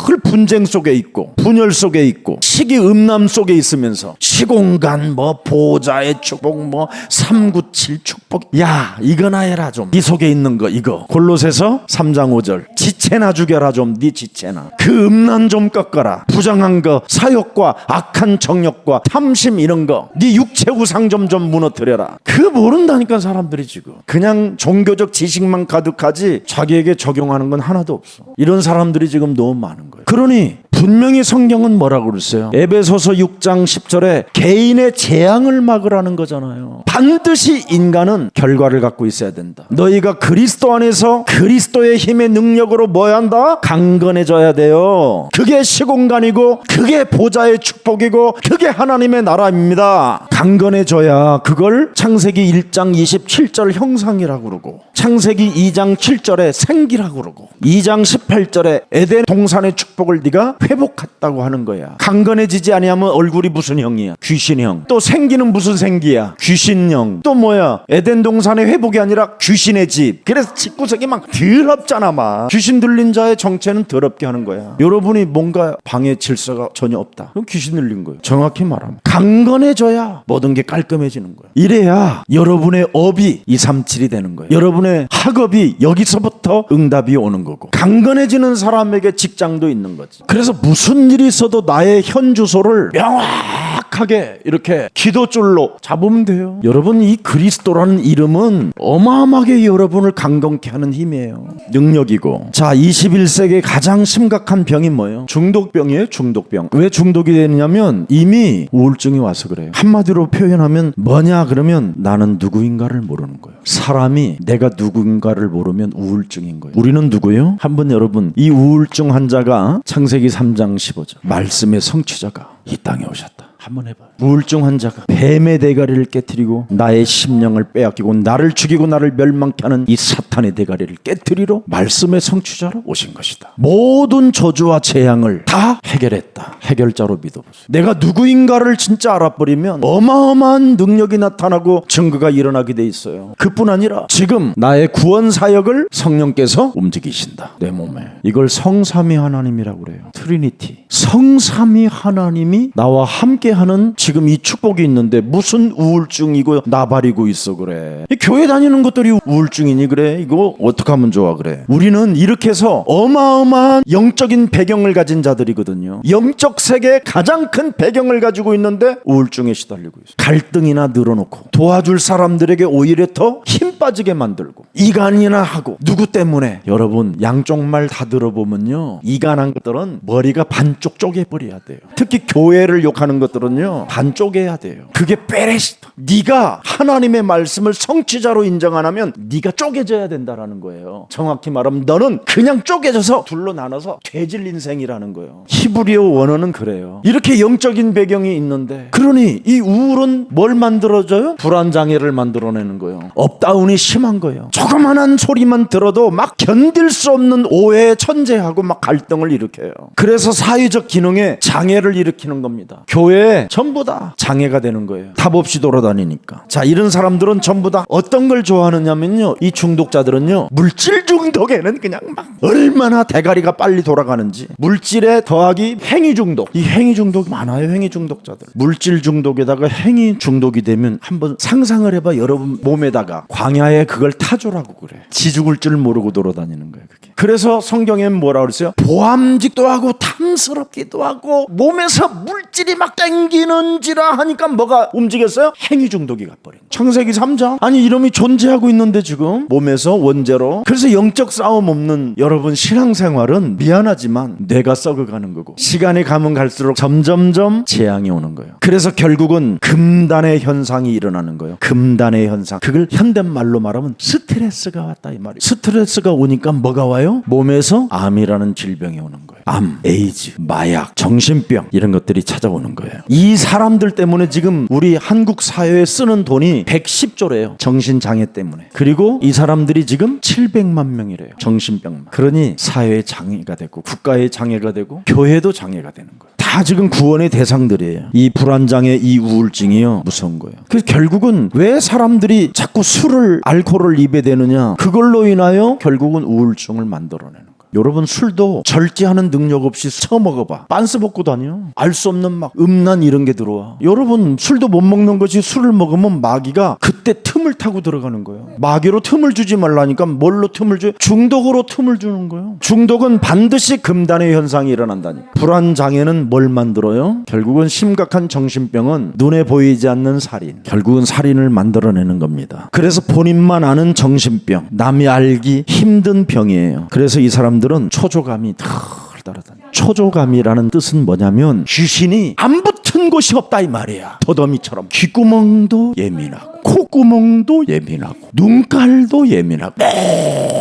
늘 분쟁 속에 있고 분열 속에 있고 시기 음란 속에 있으면서 시공간 뭐 보좌의 축복 뭐 397 축복 야 이거나 해라 좀. 네 속에 있는 거 이거 골로새서 3장 5절 지체나 죽여라 좀. 네 지체나 그 음란 좀 꺾어라. 부정한 거 사욕과 악한 정욕과 탐심 이런 거 네 육체 우상 좀 무너뜨려라. 그거 모른다니까 사람들이 지금. 그냥 종교적 지식만 가득하지 자기에게 적용하는 건 하나도 없어. 이런 사람들이 지금 너무 많은 거예요. 그러니 분명히 성경은 뭐라고 그랬어요? 에베소서 6장 10절에 개인의 재앙을 막으라는 거잖아요. 반드시 인간은 결과를 갖고 있어야 된다. 너희가 그리스도 안에서 그리스도의 힘의 능력으로 뭐 해야 한다? 강건해져야 돼요. 그게 시공간이고 그게 보좌의 축복이고 그게 하나님의 나라입니다. 강건해져야 그걸 창세기 1장 27절 형상이라고 그러고 창세기 2장 7절에 생기라고 그러고 2장 18절에 에덴 동산의 축복을 네가 회복했다고 하는 거야. 강건해지지 아니하면 얼굴이 무슨 형이야? 귀신형. 또 생기는 무슨 생기야? 귀신형. 또 뭐야? 에덴 동산의 회복이 아니라 귀신의 집. 그래서 집구석이 막 더럽잖아 막. 귀신 들린 자의 정체는 더럽게 하는 거야. 여러분이 뭔가 방해 질서가 전혀 없다. 그럼 귀신 들린 거예요. 정확히 말하면 강건해져야 모든 게 깔끔해지는 거야. 이래야 여러분의 업이 237이 되는 거예요. 여러분의 학업이 여기서부터 응답이 오는 거고 강건해지는 사람에게 직장도 있는 거지. 그래서 무슨 일이 있어도 나의 현 주소를 명확하게 이렇게 기도줄로 잡으면 돼요. 여러분 이 그리스도라는 이름은 어마어마하게 여러분을 강건케 하는 힘이에요. 능력이고. 자 21세기의 가장 심각한 병이 뭐예요? 중독병이에요. 중독병. 왜 중독이 되느냐면 이미 우울증이 와서 그래요. 한마디로 표현하면 뭐냐 그러면 나는 누구인가를 모르는 거예요. 사람이 내가 누군가를 모르면 우울증인 거예요. 우리는 누구예요? 한번 여러분 이 우울증 환자가 창세기 3장 15절 말씀의 성취자가 이 땅에 오셨다. 한번 해봐요. 우울증 환자가 뱀의 대가리를 깨트리고 나의 심령을 빼앗기고 나를 죽이고 나를 멸망케 하는 이 사탄의 대가리를 깨트리러 말씀의 성취자로 오신 것이다. 모든 저주와 재앙을 다 해결했다. 해결자로 믿어보세요. 내가 누구인가를 진짜 알아버리면 어마어마한 능력이 나타나고 증거가 일어나게 돼 있어요. 그뿐 아니라 지금 나의 구원 사역을 성령께서 움직이신다. 내 몸에. 이걸 성삼위 하나님이라고 그래요. 트리니티. 성삼위 하나님이 나와 함께 하는 지금 이 축복이 있는데 무슨 우울증이고 나발이고 있어 그래. 이 교회 다니는 것들이 우울증이니 그래. 이거 어떻게 하면 좋아 그래. 우리는 이렇게 해서 어마어마한 영적인 배경을 가진 자들이거든요. 영적 세계의 가장 큰 배경을 가지고 있는데 우울증에 시달리고 있어. 갈등이나 늘어놓고 도와줄 사람들에게 오히려 더 힘 빠지게 만들고 이간이나 하고 누구 때문에. 여러분 양쪽 말 다 들어보면요 이간한 것들은 머리가 반쪽 쪼개버려야 돼요. 특히 교회를 욕하는 것들은요 반쪽해야 돼요. 그게 베레시다. 네가 하나님의 말씀을 성취자로 인정 안 하면 네가 쪼개져야 된다라는 거예요. 정확히 말하면 너는 그냥 쪼개져서 둘로 나눠서 죄질 인생이라는 거예요. 히브리어 원어는 그래요. 이렇게 영적인 배경이 있는데 그러니 이 우울은 뭘 만들어줘요? 불안장애를 만들어내는 거예요. 업다운이 심한 거예요. 조그만한 소리만 들어도 막 견딜 수 없는 오해에 천재하고 막 갈등을 일으켜요. 그래서 사회적 기능에 장애를 일으키는 겁니다. 교회에 전부 다 장애가 되는 거예요. 답 없이 돌아다니니까. 자 이런 사람들은 전부 다 어떤 걸 좋아하느냐면요 이 중독자들은요 물질 중독에는 그냥 막 얼마나 대가리가 빨리 돌아가는지. 물질에 더하기 행위 중독. 이 행위 중독이 많아요. 행위 중독자들. 물질 중독에다가 행위 중독이 되면 한번 상상을 해봐. 여러분 몸에다가 광야에 그걸 타주라고 그래. 지 죽을 줄 모르고 돌아다니는 거예요 그게. 그래서 성경엔 뭐라 그랬어요? 보암직도 하고 탐스럽기도 하고 몸에서 물질이 막 땡기는지라 하니까 뭐가 움직였어요? 행위 중독이 가버린. 창세기 3장. 아니 이름이 존재하고 있는데 지금 몸에서 원죄로. 그래서 영적 싸움 없는 여러분 신앙생활은 미안하지만 뇌가 썩어가는 거고 시간이 가면 갈수록 점점점 재앙이 오는 거예요. 그래서 결국은 금단의 현상이 일어나는 거예요. 금단의 현상. 그걸 현대말로 말하면 스트레스가 왔다 이 말이에요. 스트레스가 오니까 뭐가 와요? 몸에서 암이라는 질병이 오는 거예요. 암, 에이즈, 마약, 정신병 이런 것들이 찾아오는 거예요. 이 사람들 때문에 지금 우리 한국 사회에 쓰는 돈이 110조래요. 정신장애 때문에. 그리고 이 사람들이 지금 700만 명이래요. 정신병만. 그러니 사회의 장애가 되고 국가의 장애가 되고 교회도 장애가 되는 거예요. 다 지금 구원의 대상들이에요. 이 불안장애, 이 우울증이요. 무서운 거예요. 그래서 결국은 왜 사람들이 자꾸 술을, 알코올을 입에 대느냐. 그걸로 인하여 결국은 우울증을 만들어내는 거예요. 여러분 술도 절제하는 능력 없이 처먹어봐. 빤스 먹고 다녀. 알 수 없는 막 음란 이런 게 들어와. 여러분 술도 못 먹는 것이 술을 먹으면 마귀가 그때 틈을 타고 들어가는 거예요. 마귀로 틈을 주지 말라니까 뭘로 틈을 줘요? 중독으로 틈을 주는 거예요. 중독은 반드시 금단의 현상이 일어난다니까. 불안장애는 뭘 만들어요? 결국은 심각한 정신병은 눈에 보이지 않는 살인. 결국은 살인을 만들어내는 겁니다. 그래서 본인만 아는 정신병. 남이 알기 힘든 병이에요. 그래서 이 사람들은 초조감이 따라다녀. 초조감이라는 뜻은 뭐냐면 귀신이 안 붙은 곳이 없다 이 말이야. 더더미처럼 귓구멍도 예민하고 콧구멍도 예민하고 눈깔도 예민하고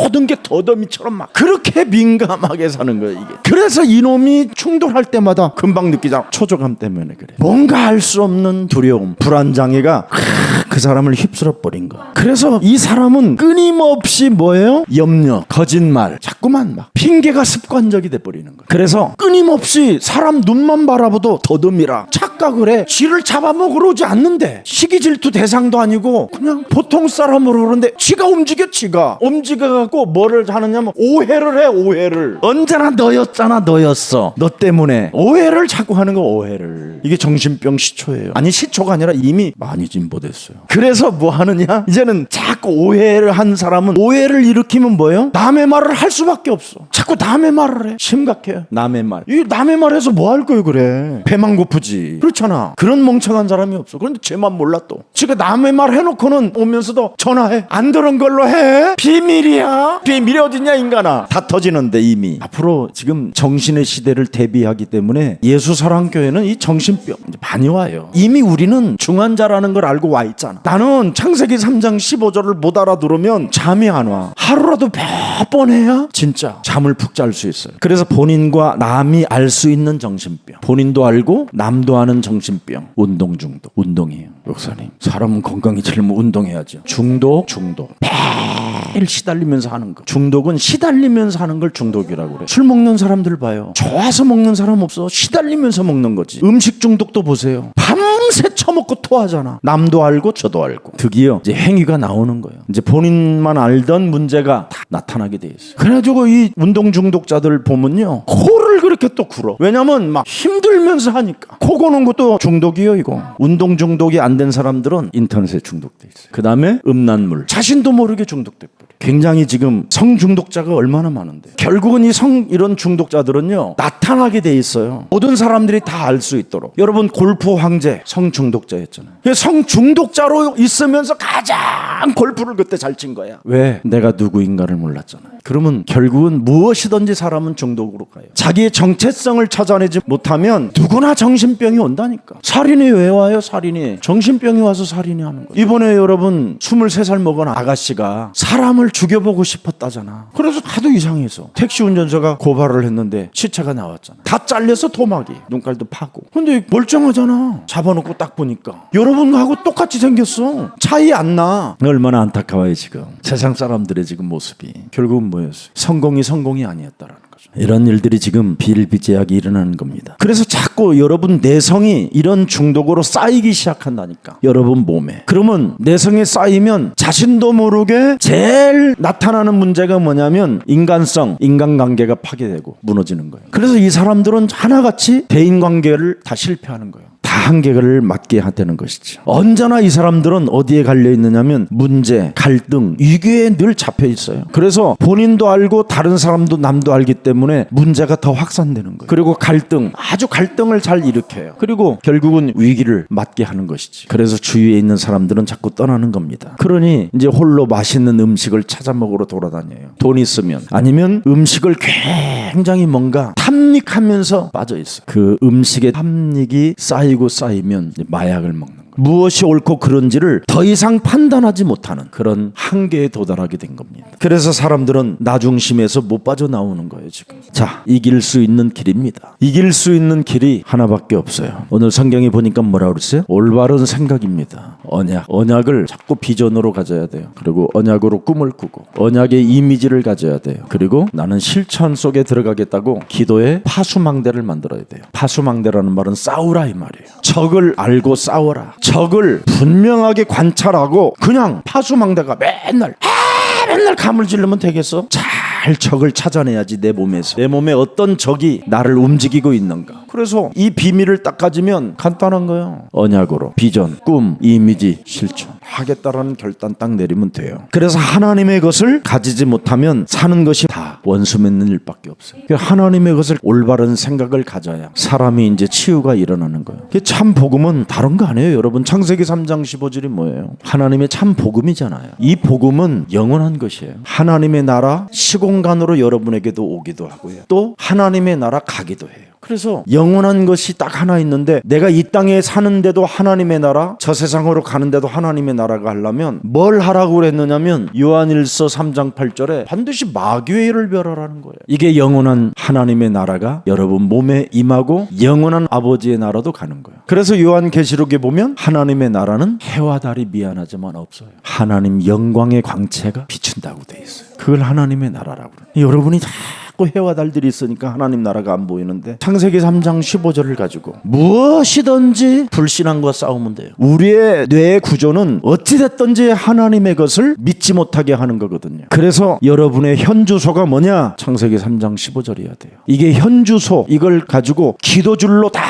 모든 게 더더미처럼 막 그렇게 민감하게 사는 거야 이게. 그래서 이놈이 충돌할 때마다 금방 느끼잖아. 초조감 때문에 그래. 뭔가 알 수 없는 두려움, 불안장애가 그 사람을 휩쓸어 버린 거야. 그래서 이 사람은 끊임없이 뭐예요? 염려, 거짓말, 자꾸만 막 핑계가 습관적이 돼버리는 거야. 그래서 끊임없이 사람 눈만 바라봐도 더듬이라 착각을 해. 쥐를 잡아먹으러 오지 않는데 시기 질투 대상도 아니고 그냥 보통 사람으로 그러는데 쥐가 움직여. 쥐가 움직여갖고 뭐를 하느냐면 오해를 해. 오해를 언제나 너였잖아. 너였어. 너 때문에 오해를 자꾸 하는 거. 오해를. 이게 정신병 시초예요. 아니 시초가 아니라 이미 많이 진보됐어요. 그래서 뭐 하느냐, 이제는 자꾸 오해를 한 사람은 오해를 일으키면 뭐예요? 남의 말을 할 수밖에 없어. 자꾸 남의 말을 해. 심각해요. 남의 말. 이 남의 말해서 뭐 할 거예요 그래. 배만 고프지. 그렇잖아. 그런 멍청한 사람이 없어. 그런데 쟤만 몰라 또. 지금 남의 말 해놓고는 오면서도 전화해. 안 들은 걸로 해. 비밀이야. 비밀이 어딨냐 인간아. 다 터지는데 이미. 앞으로 지금 정신의 시대를 대비하기 때문에 예수사랑교회는 이 정신병 이제 많이 와요. 이미 우리는 중환자라는 걸 알고 와 있잖아. 나는 창세기 3장 15절을 못 알아들으면 잠이 안 와. 하루라도 몇 번 해야 진짜 잠을 푹 잘 수 있어요. 그래서 본인과 남이 알 수 있는 정신병, 본인도 알고 남도 아는 정신병, 운동 중독. 운동이에요. 목사님, 사람은 건강해지려면 운동해야죠. 중독 매일 시달리면서 하는 거. 중독은 시달리면서 하는 걸 중독이라고 그래. 술 먹는 사람들 봐요. 좋아서 먹는 사람 없어. 시달리면서 먹는 거지. 음식 중독도 보세요. 밤새 처먹고 토하잖아. 남도 알고 저도 알고. 드디어 이제 행위가 나오는 거예요. 이제 본인만 알던 문제가 다 나타나게 돼 있어요. 그래가지고 이 운동 중독자들 보면요, 코를 그렇게 또 굴어. 왜냐면 막 힘들면서 하니까. 코 고는 것도 중독이에요 이거. 운동 중독이 안 된 사람들은 인터넷에 중독돼 있어요. 그 다음에 음란물. 자신도 모르게 중독돼 버려. 굉장히 지금 성 중독자가 얼마나 많은데. 결국은 이 성 이런 중독자들은요 나타나게 돼 있어요. 모든 사람들이 다 알 수 있도록. 여러분 골프 황제 성 중독자였잖아요. 성 중독자로 있으면서 가장 골프를 그때 잘 친 거야. 왜? 내가 누구인가를 몰랐잖아요. 그러면 결국은 무엇이든지 사람은 중독으로 가요. 자기의 정체성을 찾아내지 못하면 누구나 정신병이 온다니까. 살인이 왜 와요? 살인이 정신병이 와서 살인이 하는 거예요. 이번에 여러분 23살 먹은 아가씨가 사람을 죽여보고 싶었다잖아. 그래서 하도 이상해서 택시 운전사가 고발을 했는데 시체가 나왔잖아. 다 잘려서 토막이, 눈깔도 파고. 근데 멀쩡하잖아. 잡아놓고 딱 보니까 여러분하고 똑같이 생겼어. 차이 안 나. 얼마나 안타까워요 지금 세상 사람들의 지금 모습이. 결국은 뭐였어요? 성공이 아니었다라는 거죠. 이런 일들이 지금 비일비재하게 일어나는 겁니다. 그래서 자꾸 여러분 내성이 이런 중독으로 쌓이기 시작한다니까. 여러분 몸에. 그러면 내성이 쌓이면 자신도 모르게 제일 나타나는 문제가 뭐냐면 인간성, 인간관계가 파괴되고 무너지는 거예요. 그래서 이 사람들은 하나같이 대인관계를 다 실패하는 거예요. 다 한계를 맞게 되는 것이죠. 언제나 이 사람들은 어디에 갈려 있느냐면 문제, 갈등, 위기에 늘 잡혀 있어요. 그래서 본인도 알고 다른 사람도 남도 알기 때문에 문제가 더 확산되는 거예요. 그리고 갈등, 아주 갈등을 잘 일으켜요. 그리고 결국은 위기를 맞게 하는 것이지. 그래서 주위에 있는 사람들은 자꾸 떠나는 겁니다. 그러니 이제 홀로 맛있는 음식을 찾아 먹으러 돌아다녀요. 돈 있으면. 아니면 음식을 굉장히 뭔가 탐닉하면서 빠져 있어요. 그 음식의 탐닉이 쌓이면 이제 마약을 먹는 거예요. 무엇이 옳고 그른지를 더 이상 판단하지 못하는 그런 한계에 도달하게 된 겁니다. 그래서 사람들은 나 중심에서 못 빠져나오는 거예요 지금. 자, 이길 수 있는 길입니다. 이길 수 있는 길이 하나밖에 없어요. 오늘 성경에 보니까 뭐라 그랬어요? 올바른 생각입니다. 언약을 자꾸 비전으로 가져야 돼요. 그리고 언약으로 꿈을 꾸고 언약의 이미지를 가져야 돼요. 그리고 나는 실천 속에 들어가겠다고 기도에 파수망대를 만들어야 돼요. 파수망대라는 말은 싸우라 이 말이에요. 적을 알고 싸워라. 적을 분명하게 관찰하고 그냥 파수망대가 맨날 감을 지르면 되겠어? 잘 적을 찾아내야지. 내 몸에 어떤 적이 나를 움직이고 있는가. 그래서 이 비밀을 딱 가지면 간단한 거예요. 언약으로 비전, 꿈, 이미지, 실천 하겠다라는 결단 딱 내리면 돼요. 그래서 하나님의 것을 가지지 못하면 사는 것이 다 원수 맺는 일밖에 없어요. 하나님의 것을 올바른 생각을 가져야 사람이 이제 치유가 일어나는 거예요. 참 복음은 다른 거 아니에요 여러분. 창세기 3장 15절이 뭐예요? 하나님의 참 복음이잖아요. 이 복음은 영원한 것이에요. 하나님의 나라 시공간으로 여러분에게도 오기도 하고요. 또 하나님의 나라 가기도 해요. 그래서 영원한 것이 딱 하나 있는데 내가 이 땅에 사는데도 하나님의 나라, 저 세상으로 가는데도 하나님의 나라가 하려면 뭘 하라고 그랬느냐면 요한일서 3장 8절에 반드시 마귀의 멸하라는 거예요. 이게 영원한 하나님의 나라가 여러분 몸에 임하고 영원한 아버지의 나라도 가는 거예요. 그래서 요한계시록에 보면 하나님의 나라는 해와 달이 미안하지만 없어요. 하나님 영광의 광채가 비춘다고 돼 있어요. 그걸 하나님의 나라라고 그래요. 여러분이 자꾸 해와 달들이 있으니까 하나님 나라가 안 보이는데 창세기 3장 15절을 가지고 무엇이든지 불신앙과 싸우면 돼요. 우리의 뇌의 구조는 어찌됐든지 하나님의 것을 믿지 못하게 하는 거거든요. 그래서 여러분의 현주소가 뭐냐? 창세기 3장 15절이어야 돼요. 이게 현주소, 이걸 가지고 기도줄로 다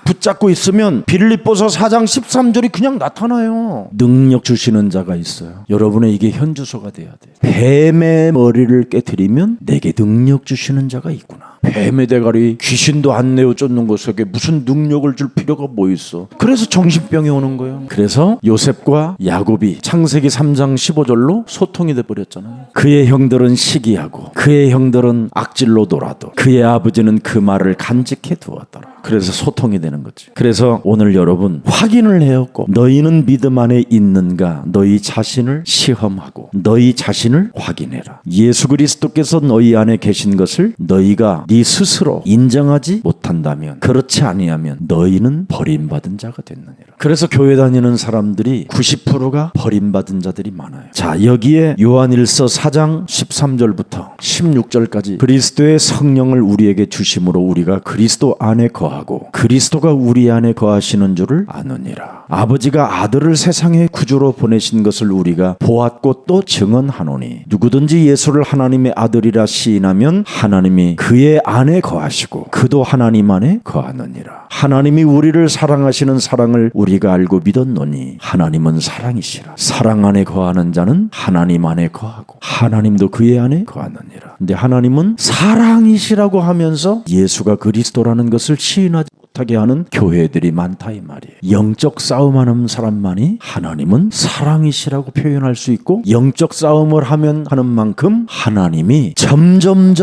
붙잡고 있으면 빌립보서 4장 13절이 그냥 나타나요. 능력 주시는 자가 있어요. 여러분의 이게 현주소가 돼야 돼요. 뱀의 머리를 깨트리면 내게 능력 주시는 자가 있구나. 뱀의 대가리 귀신도 안 내어 쫓는 것에게 무슨 능력을 줄 필요가 뭐 있어. 그래서 정신병이 오는 거예요. 그래서 요셉과 야곱이 창세기 3장 15절로 소통이 돼버렸잖아요. 그의 형들은 시기하고 그의 형들은 악질로 돌아도 그의 아버지는 그 말을 간직해 두었더라. 그래서 소통이 되는 거지. 그래서 오늘 여러분 확인을 해왔고 너희는 믿음 안에 있는가 너희 자신을 시험하고 너희 자신을 확인해라. 예수 그리스도께서 너희 안에 계신 것을 너희가 네 스스로 인정하지 못한다면 그렇지 아니하면 너희는 버림받은 자가 됐느니라. 그래서 교회 다니는 사람들이 90%가 버림받은 자들이 많아요. 자, 여기에 요한일서 4장 13절부터 16절까지 그리스도의 성령을 우리에게 주심으로 우리가 그리스도 안에 거하고 그리스도가 우리 안에 거하시는 줄을 아느니라. 아버지가 아들을 세상의 구주로 보내신 것을 우리가 보았고 또 증언하노니 누구든지 예수를 하나님의 아들이라 시인하면 하나님이 그의 안에 거하시고 그도 하나님 안에 거하느니라. 하나님이 우리를 사랑하시는 사랑을 우리가 알고 믿었노니 하나님은 사랑이시라. 사랑 안에 거하는 자는 하나님 안에 거하고 하나님도 그의 안에 거하느니라. 근데 하나님은 사랑이시라고 하면서 예수가 그리스도라는 것을 시인하지 못하게 하는 교회들이 많다 이 말이에요. 영적 싸움하는 사람만이 하나님은 사랑이시라고 표현할 수 있고 영적 싸움을 하면 하는 만큼 하나님이 점점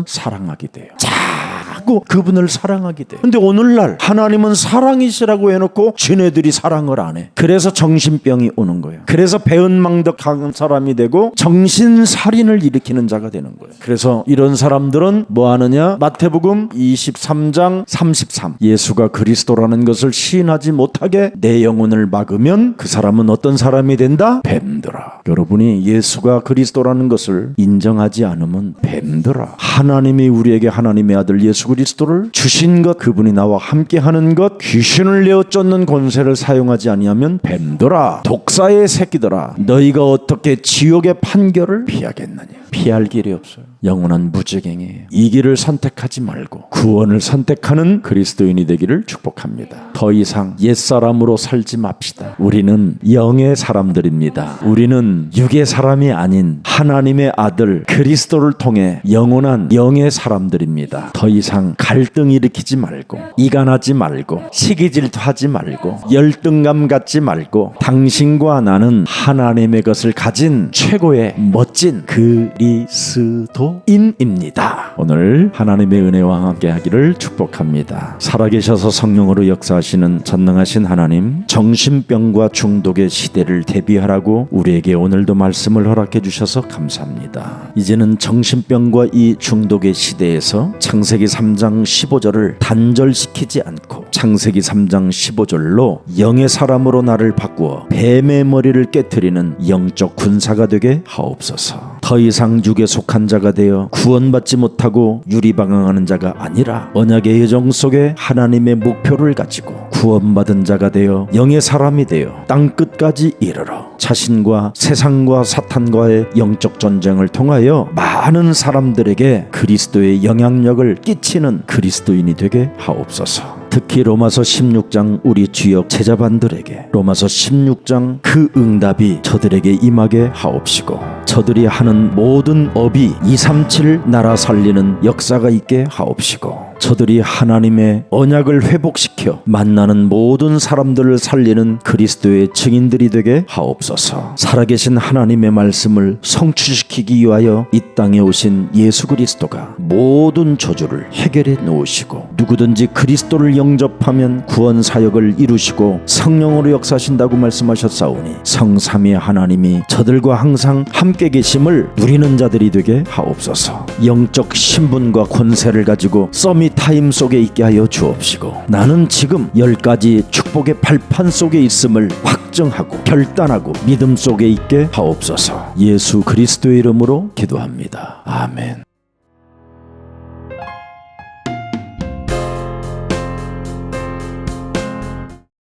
사랑하게 돼요. 자꾸 그분을 사랑하게 돼. 근데 오늘날 하나님은 사랑이시라고 해놓고 지네들이 사랑을 안 해. 그래서 정신병이 오는 거예요. 그래서 배은망덕한 사람이 되고 정신살인을 일으키는 자가 되는 거예요. 그래서 이런 사람들은 뭐 하느냐? 마태복음 23장 33 예수가 그리스도라는 것을 시인하지 못하게 내 영혼을 막으면 그 사람은 어떤 사람이 된다? 뱀들아. 여러분이 예수가 그리스도라는 것을 인정하지 않으면 뱀들아. 하나님이 우리에게 하나님의 아들 예수 그리스도를 주신 것, 그분이 나와 함께하는 것, 귀신을 내어 쫓는 권세를 사용하지 아니하면 뱀들아, 독사의 새끼들아, 너희가 어떻게 지옥의 판결을 피하겠느냐? 피할 길이 없어요. 영원한 무지갱이에요. 이 길을 선택하지 말고 구원을 선택하는 그리스도인이 되기를 축복합니다. 더 이상 옛사람으로 살지 맙시다. 우리는 영의 사람들입니다. 우리는 육의 사람이 아닌 하나님의 아들 그리스도를 통해 영원한 영의 사람들입니다. 더 이상 갈등 일으키지 말고 이간하지 말고 시기 질투하지 말고 열등감 갖지 말고 당신과 나는 하나님의 것을 가진 최고의 멋진 그리스도인입니다. 오늘 하나님의 은혜와 함께하기를 축복합니다. 살아계셔서 성령으로 역사하시는 전능하신 하나님, 정신병과 중독의 시대를 대비하라고 우리에게 오늘도 말씀을 허락해 주셔서 감사합니다. 이제는 정신병과 이 중독의 시대에서 창세기 3장 15절을 단절시키지 않고 창세기 3장 15절로 영의 사람으로 나를 바꾸어 뱀의 머리를 깨트리는 영적 군사가 되게 하옵소서. 더 이상 육에 속한 자가 되어 구원받지 못하고 유리방황하는 자가 아니라 언약의 예정 속에 하나님의 목표를 가지고 구원받은 자가 되어 영의 사람이 되어 땅끝까지 이르러 자신과 세상과 사탄과의 영적 전쟁을 통하여 많은 사람들에게 그리스도의 영향력을 끼치는 그리스도인이 되게 하옵소서. 특히 로마서 16장 우리 주역 제자반들에게 로마서 16장 그 응답이 저들에게 임하게 하옵시고 저들이 하는 모든 업이 237 나라 살리는 역사가 있게 하옵시고 저들이 하나님의 언약을 회복시켜 만나는 모든 사람들을 살리는 그리스도의 증인들이 되게 하옵소서. 살아계신 하나님의 말씀을 성취시키기 위하여 이 땅에 오신 예수 그리스도가 모든 저주를 해결해 놓으시고 누구든지 그리스도를 영접하면 구원 사역을 이루시고 성령으로 역사하신다고 말씀하셨사오니 성삼위 하나님이 저들과 항상 함께 계심을 누리는 자들이 되게 하옵소서. 영적 신분과 권세를 가지고 서밋 타임 속에 있게 하여 주옵시고 나는 지금 10가지 축복의 발판 속에 있음을 확정하고 결단하고 믿음 속에 있게 하옵소서. 예수 그리스도의 이름으로 기도합니다. 아멘.